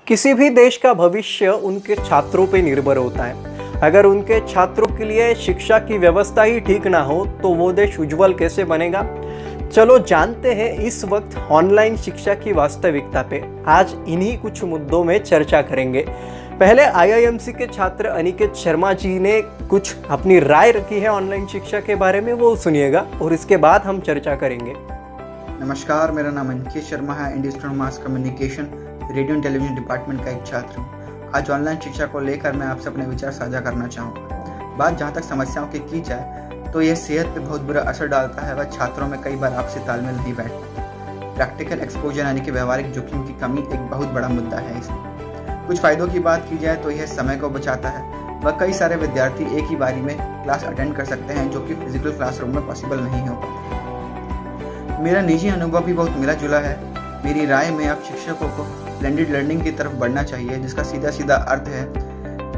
किसी भी देश का भविष्य उनके छात्रों पर निर्भर होता है। अगर उनके छात्रों के लिए शिक्षा की व्यवस्था ही ठीक ना हो तो वो देश उज्जवल कैसे बनेगा। चलो जानते हैं इस वक्त ऑनलाइन शिक्षा की वास्तविकता पे। आज इन्हीं कुछ मुद्दों में चर्चा करेंगे। पहले आईआईएमसी के छात्र अनिकेत शर्मा जी ने कुछ अपनी राय रखी है ऑनलाइन शिक्षा के बारे में, वो सुनिएगा और इसके बाद हम चर्चा करेंगे। नमस्कार, मेरा नाम अनिकेत शर्मा है। Industrial mass communication radio and television department का एक छात्र हूँ। आज ऑनलाइन शिक्षा को लेकर मैं आपसे अपने विचार साझा करना चाहूँगा। बात जहाँ तक समस्याओं की की जाए तो यह सेहत पे बहुत बुरा असर डालता है। वह छात्रों में कई बार आपसी तालमेल नहीं बैठ पाता। प्रैक्टिकल एक्सपोजर यानी कि व्यवहारिक जोखिम की कमी एक बहुत बड़ा मुद्दा है। इसमें कुछ फायदों की बात की जाए तो यह समय को बचाता है। वह कई सारे विद्यार्थी एक ही बारी में क्लास अटेंड कर सकते हैं, जो कि फिजिकल क्लासरूम में पॉसिबल नहीं हो पाता। मेरा निजी अनुभव भी बहुत मिला जुला है। मेरी राय में अब शिक्षकों को ब्लेंडेड लर्निंग की तरफ बढ़ना चाहिए, जिसका सीधा सीधा अर्थ है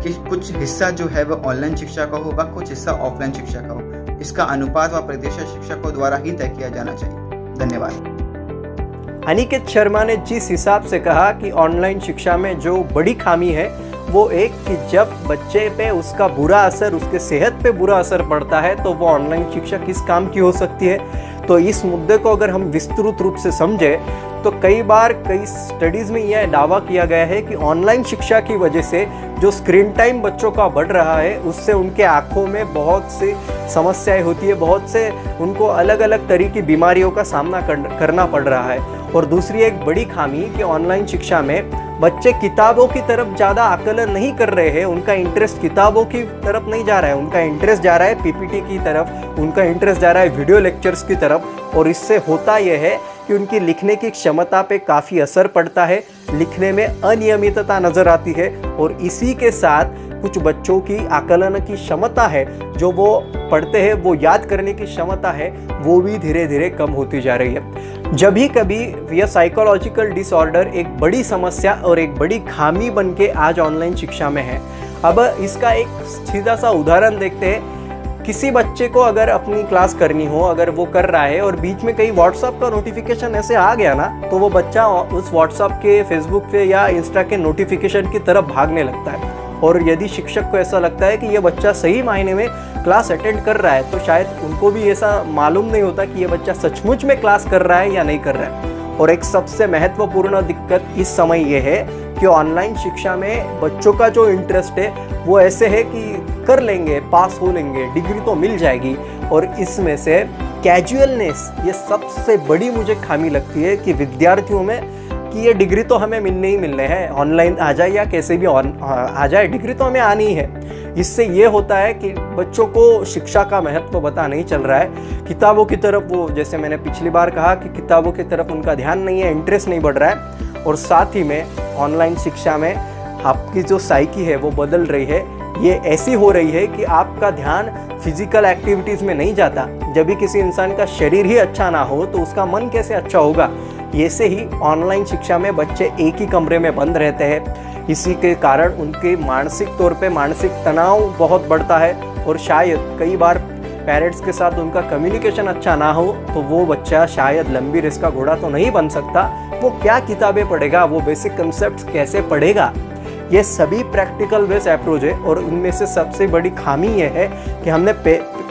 कि कुछ हिस्सा जो है वह ऑनलाइन शिक्षा का हो व कुछ हिस्सा ऑफलाइन शिक्षा का हो। इसका अनुपात व प्रतिशत शिक्षकों द्वारा ही तय किया जाना चाहिए। धन्यवाद। अनिकेत शर्मा ने जिस हिसाब से कहा कि ऑनलाइन शिक्षा में जो बड़ी खामी है वो एक कि जब बच्चे पे उसका बुरा असर, उसके सेहत पे बुरा असर पड़ता है तो वो ऑनलाइन शिक्षा किस काम की हो सकती है। तो इस मुद्दे को अगर हम विस्तृत रूप से समझें तो कई बार कई स्टडीज़ में यह दावा किया गया है कि ऑनलाइन शिक्षा की वजह से जो स्क्रीन टाइम बच्चों का बढ़ रहा है उससे उनके आँखों में बहुत सी समस्याएं होती है, बहुत से उनको अलग अलग तरह की बीमारियों का सामना करना पड़ रहा है। और दूसरी एक बड़ी खामी कि ऑनलाइन शिक्षा में बच्चे किताबों की तरफ ज़्यादा आकलन नहीं कर रहे हैं। उनका इंटरेस्ट किताबों की तरफ नहीं जा रहा है, उनका इंटरेस्ट जा रहा है पीपीटी की तरफ, उनका इंटरेस्ट जा रहा है वीडियो लेक्चर्स की तरफ। और इससे होता यह है कि उनकी लिखने की क्षमता पे काफ़ी असर पड़ता है, लिखने में अनियमितता नज़र आती है। और इसी के साथ कुछ बच्चों की आकलन की क्षमता है, जो वो पढ़ते हैं वो याद करने की क्षमता है, वो भी धीरे धीरे कम होती जा रही है। जब भी कभी यह साइकोलॉजिकल डिसऑर्डर एक बड़ी समस्या और एक बड़ी खामी बन के आज ऑनलाइन शिक्षा में है। अब इसका एक सीधा सा उदाहरण देखते हैं। किसी बच्चे को अगर अपनी क्लास करनी हो, अगर वो कर रहा है और बीच में कहीं व्हाट्सएप का नोटिफिकेशन ऐसे आ गया ना, तो वो बच्चा उस व्हाट्सएप के, फेसबुक पे या इंस्टा के नोटिफिकेशन की तरफ भागने लगता है। और यदि शिक्षक को ऐसा लगता है कि ये बच्चा सही मायने में क्लास अटेंड कर रहा है तो शायद उनको भी ऐसा मालूम नहीं होता कि ये बच्चा सचमुच में क्लास कर रहा है या नहीं कर रहा है। और एक सबसे महत्वपूर्ण दिक्कत इस समय ये है कि ऑनलाइन शिक्षा में बच्चों का जो इंटरेस्ट है वो ऐसे है कि कर लेंगे, पास हो लेंगे, डिग्री तो मिल जाएगी। और इसमें से कैजुअलनेस ये सबसे बड़ी मुझे खामी लगती है कि विद्यार्थियों में कि ये डिग्री तो हमें मिलने ही मिलने हैं, ऑनलाइन आ जाए या कैसे भी आ जाए, डिग्री तो हमें आनी ही है। इससे ये होता है कि बच्चों को शिक्षा का महत्व पता नहीं चल रहा है। किताबों की तरफ वो, जैसे मैंने पिछली बार कहा कि किताबों की तरफ उनका ध्यान नहीं है, इंटरेस्ट नहीं बढ़ रहा है। और साथ ही में ऑनलाइन शिक्षा में आपकी जो साइकी है वो बदल रही है। ये ऐसी हो रही है कि आपका ध्यान फिजिकल एक्टिविटीज़ में नहीं जाता। जब भी किसी इंसान का शरीर ही अच्छा ना हो तो उसका मन कैसे अच्छा होगा। ऐसे ही ऑनलाइन शिक्षा में बच्चे एक ही कमरे में बंद रहते हैं। इसी के कारण उनके मानसिक तौर पे मानसिक तनाव बहुत बढ़ता है। और शायद कई बार पेरेंट्स के साथ उनका कम्युनिकेशन अच्छा ना हो तो वो बच्चा शायद लंबी रेस का घोड़ा तो नहीं बन सकता। वो क्या किताबें पढ़ेगा, वो बेसिक कंसेप्ट्स कैसे पढ़ेगा। ये सभी प्रैक्टिकल बेस्ड अप्रोच है। और इनमें से सबसे बड़ी खामी यह है कि हमने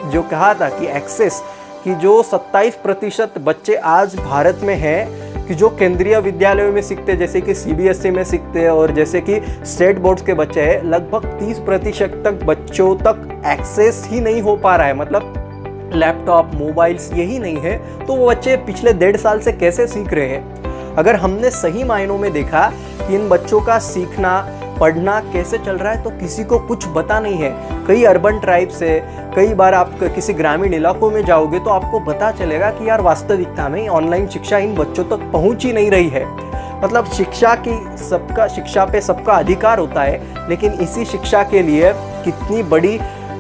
जो कहा था कि एक्सेस कि जो 27% बच्चे आज भारत में हैं कि जो केंद्रीय विद्यालयों में सीखते, जैसे कि सीबीएसई में सीखते हैं और जैसे कि स्टेट बोर्ड्स के बच्चे हैं, लगभग 30% तक बच्चों तक एक्सेस ही नहीं हो पा रहा है। मतलब लैपटॉप, मोबाइल्स यही नहीं है तो वो बच्चे पिछले 1.5 साल से कैसे सीख रहे हैं। अगर हमने सही मायनों में देखा कि इन बच्चों का सीखना, पढ़ना कैसे चल रहा है तो किसी को कुछ पता नहीं है। कई अर्बन ट्राइब से, कई बार आप किसी ग्रामीण इलाकों में जाओगे तो आपको पता चलेगा कि यार वास्तविकता में ऑनलाइन शिक्षा इन बच्चों तक पहुंच ही नहीं रही है। मतलब शिक्षा पे सबका अधिकार होता है, लेकिन इसी शिक्षा के लिए कितनी बड़ी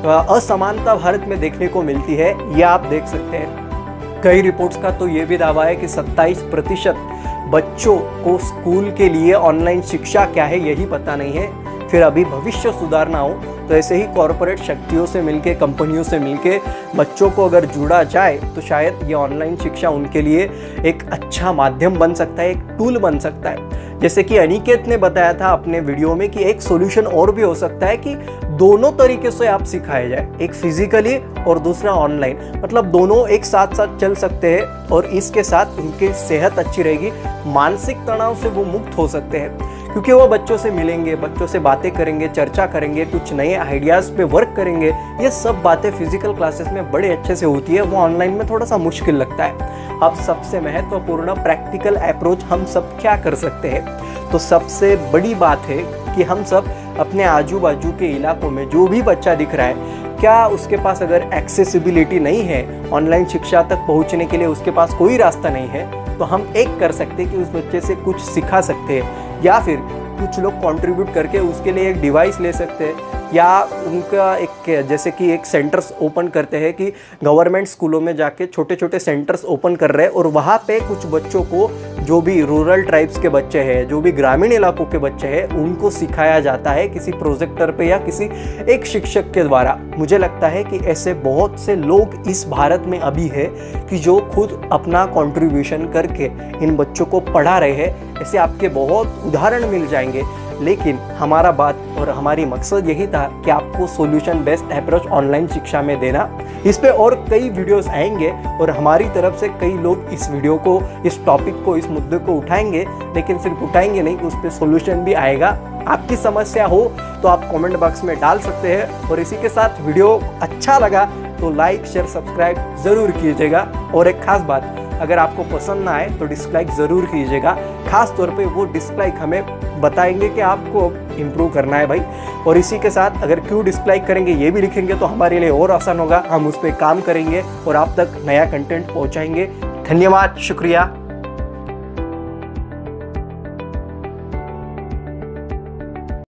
असमानता भारत में देखने को मिलती है ये आप देख सकते हैं। कई रिपोर्ट्स का तो ये भी दावा है कि 27% बच्चों को स्कूल के लिए ऑनलाइन शिक्षा क्या है यही पता नहीं है। फिर अभी भविष्य सुधारना हो तो ऐसे ही कॉरपोरेट शक्तियों से मिलके, कंपनियों से मिलके बच्चों को अगर जुड़ा जाए तो शायद ये ऑनलाइन शिक्षा उनके लिए एक अच्छा माध्यम बन सकता है, एक टूल बन सकता है। जैसे कि अनिकेत ने बताया था अपने वीडियो में कि एक सॉल्यूशन और भी हो सकता है कि दोनों तरीके से आप सिखाया जाए, एक फिजिकली और दूसरा ऑनलाइन, मतलब दोनों एक साथ साथ चल सकते हैं और इसके साथ उनकी सेहत अच्छी रहेगी, मानसिक तनाव से वो मुक्त हो सकते हैं क्योंकि वो बच्चों से मिलेंगे, बच्चों से बातें करेंगे, चर्चा करेंगे, कुछ नए आइडियाज़ पे वर्क करेंगे। ये सब बातें फिजिकल क्लासेस में बड़े अच्छे से होती है, वो ऑनलाइन में थोड़ा सा मुश्किल लगता है। अब सबसे महत्वपूर्ण प्रैक्टिकल अप्रोच हम सब क्या कर सकते हैं, तो सबसे बड़ी बात है कि हम सब अपने आजू बाजू के इलाकों में जो भी बच्चा दिख रहा है, क्या उसके पास अगर एक्सेसिबिलिटी नहीं है, ऑनलाइन शिक्षा तक पहुंचने के लिए उसके पास कोई रास्ता नहीं है, तो हम एक कर सकते हैं कि उस बच्चे से कुछ सिखा सकते हैं, या फिर कुछ लोग कंट्रीब्यूट करके उसके लिए एक डिवाइस ले सकते हैं, या उनका एक जैसे कि एक सेंटर्स ओपन करते हैं कि गवर्नमेंट स्कूलों में जाके छोटे छोटे सेंटर्स ओपन कर रहे हैं और वहाँ पे कुछ बच्चों को, जो भी रूरल ट्राइब्स के बच्चे हैं, जो भी ग्रामीण इलाकों के बच्चे हैं, उनको सिखाया जाता है किसी प्रोजेक्टर पे या किसी एक शिक्षक के द्वारा। मुझे लगता है कि ऐसे बहुत से लोग इस भारत में अभी है कि जो खुद अपना कंट्रीब्यूशन करके इन बच्चों को पढ़ा रहे हैं। ऐसे आपके बहुत उदाहरण मिल जाएंगे, लेकिन हमारा बात और हमारी मकसद यही था कि आपको सॉल्यूशन बेस्ड अप्रोच ऑनलाइन शिक्षा में देना। इस पे और कई वीडियोस आएंगे और हमारी तरफ से कई लोग इस वीडियो को, इस टॉपिक को, इस मुद्दे को उठाएंगे, लेकिन सिर्फ उठाएंगे नहीं, उस पर सॉल्यूशन भी आएगा। आपकी समस्या हो तो आप कमेंट बॉक्स में डाल सकते हैं। और इसी के साथ वीडियो अच्छा लगा तो लाइक, शेयर, सब्सक्राइब ज़रूर कीजिएगा। और एक खास बात, अगर आपको पसंद ना आए तो डिसलाइक ज़रूर कीजिएगा। खास तौर पे वो डिसलाइक हमें बताएंगे कि आपको इम्प्रूव करना है भाई। और इसी के साथ अगर क्यों डिसलाइक करेंगे ये भी लिखेंगे तो हमारे लिए और आसान होगा, हम उस पर काम करेंगे और आप तक नया कंटेंट पहुंचाएंगे। धन्यवाद, शुक्रिया।